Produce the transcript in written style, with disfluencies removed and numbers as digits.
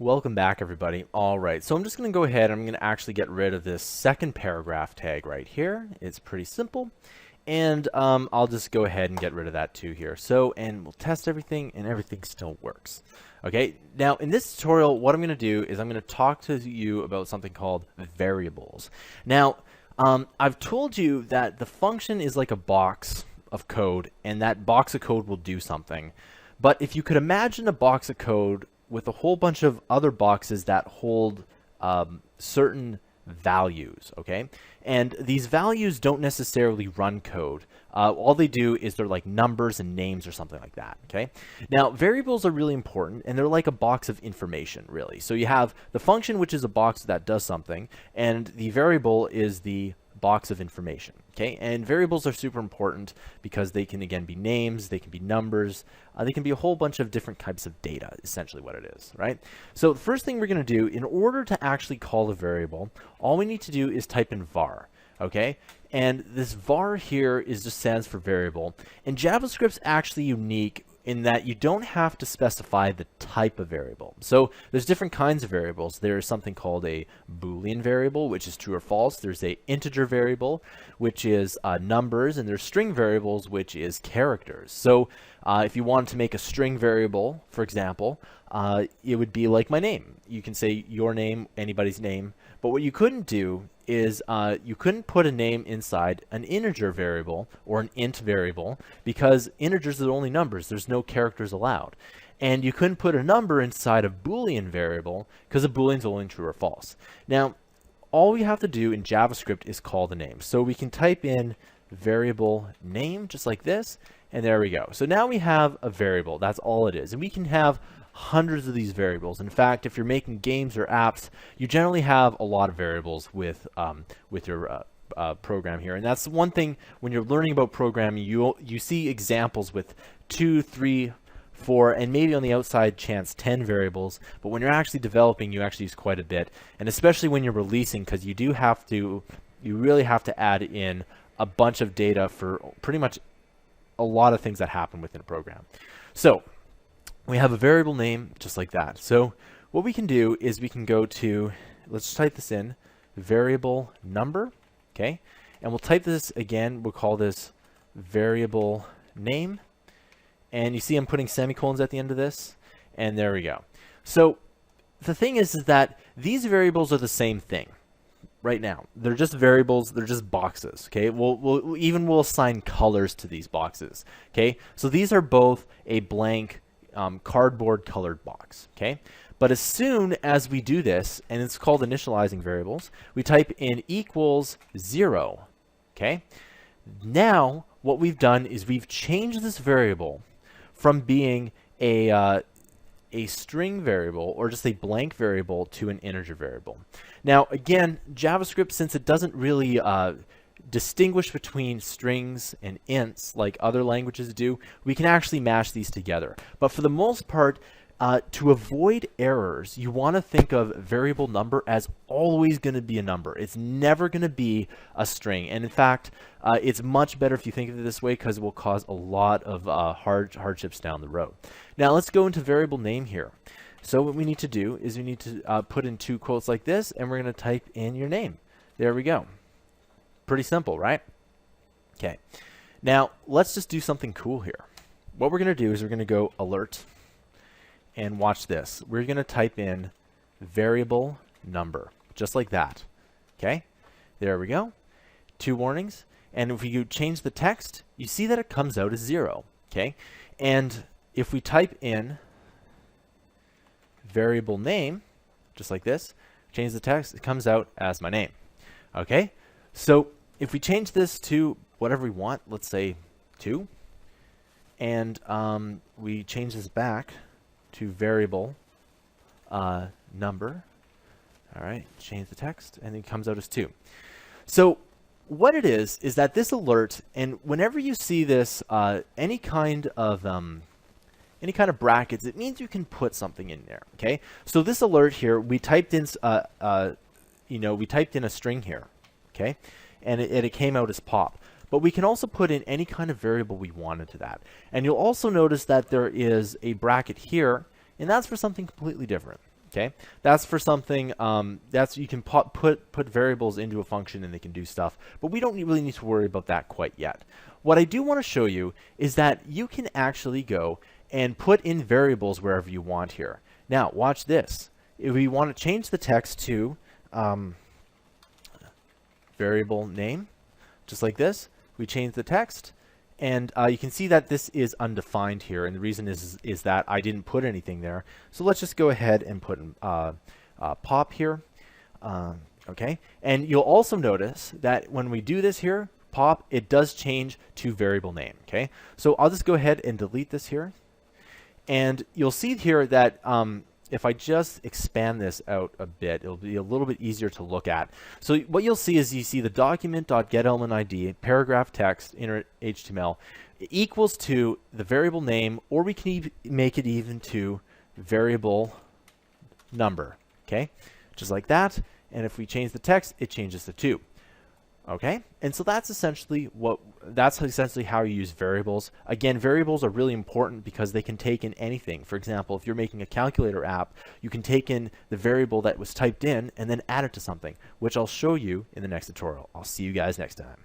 Welcome back, everybody. All right, so I'm just going to go ahead. I'm going to actually get rid of this second paragraph tag right here. It's pretty simple. And I'll just go ahead and get rid of that too here. And we'll test everything, and everything still works. Okay, now in this tutorial, what I'm going to do is I'm going to talk to you about something called variables. Now, I've told you that the function is like a box of code, and that box of code will do something. But if you could imagine a box of code with a whole bunch of other boxes that hold certain values, okay? And these values don't necessarily run code. All they do is they're like numbers and names or something like that, okay? Now, variables are really important, and they're like a box of information, really. So you have the function, which is a box that does something, and the variable is the box of information, okay? And variables are super important because they can, again, be names, they can be numbers, they can be a whole bunch of different types of data, essentially what it is, right? So the first thing we're going to do, in order to actually call a variable, all we need to do is type in var, okay? And this var here is just stands for variable, and JavaScript's actually unique in that you don't have to specify the type of variable. So there's different kinds of variables. There's something called a Boolean variable, which is true or false. There's a integer variable, which is numbers, and there's string variables, which is characters. So if you wanted to make a string variable, for example, it would be like my name. You can say your name, anybody's name, but what you couldn't do is you couldn't put a name inside an integer variable or an int variable because integers are only numbers. There's no characters allowed. And you couldn't put a number inside a Boolean variable because a Boolean's only true or false. Now, all we have to do in JavaScript is call the name. So we can type in variable name just like this, and there we go. So now we have a variable. That's all it is. And we can have hundreds of these variables. In fact, if you're making games or apps, you generally have a lot of variables with your program here. And that's one thing when you're learning about programming, you see examples with 2, 3, 4, and maybe on the outside chance 10 variables. But when you're actually developing, you actually use quite a bit. And especially when you're releasing, because you really have to add in a bunch of data for pretty much a lot of things that happen within a program. So we have a variable name just like that. So what we can do is we can go to, let's type this in, variable number, okay? And we'll type this again, we'll call this variable name. And you see I'm putting semicolons at the end of this, and there we go. So the thing is that these variables are the same thing right now. They're just variables, they're just boxes, okay? We'll assign colors to these boxes, okay? So these are both a blank cardboard colored box, okay? But as soon as we do this, and it's called initializing variables, we type in equals 0, okay? Now, what we've done is we've changed this variable from being a string variable or just a blank variable to an integer variable. Now, again, JavaScript, since it doesn't really distinguish between strings and ints like other languages do, we can actually mash these together. But for the most part, to avoid errors, you want to think of variable number as always going to be a number. It's never going to be a string. And in fact, it's much better if you think of it this way because it will cause a lot of hardships down the road. Now let's go into variable name here. So what we need to do is we need to put in 2 quotes like this, and we're going to type in your name. There we go. Pretty simple, right? Okay. Now, let's just do something cool here. What we're going to do is we're going to go alert, and watch this. We're going to type in variable number, just like that. Okay? There we go. 2 warnings. And if you change the text, you see that it comes out as 0. Okay? And if we type in variable name, just like this, change the text, it comes out as my name. Okay? So if we change this to whatever we want, let's say 2, and we change this back to variable number, all right, change the text, and it comes out as 2. So what it is that this alert, and whenever you see this, any kind of brackets, it means you can put something in there, okay? So this alert here, we typed in, we typed in a string here, okay? And it came out as pop. But we can also put in any kind of variable we want into that. And you'll also notice that there is a bracket here, and that's for something completely different. Okay, that's for something, that's you can put variables into a function and they can do stuff, but we don't really need to worry about that quite yet. What I do want to show you is that you can actually go and put in variables wherever you want here. Now, watch this. If we want to change the text to variable name, just like this, we change the text, and you can see that this is undefined here, and the reason is that I didn't put anything there. So let's just go ahead and put pop here, okay? And you'll also notice that when we do this here, pop, it does change to variable name, okay? So I'll just go ahead and delete this here, and you'll see here that if I just expand this out a bit, it'll be a little bit easier to look at. So what you'll see is you see the document.getElementID, paragraph text, inner HTML, equals to the variable name, or we can make it even to variable number, okay? Just like that. And if we change the text, it changes to 2. Okay, and so that's essentially how you use variables. Again, variables are really important because they can take in anything. For example, if you're making a calculator app, you can take in the variable that was typed in and then add it to something, which I'll show you in the next tutorial. I'll see you guys next time.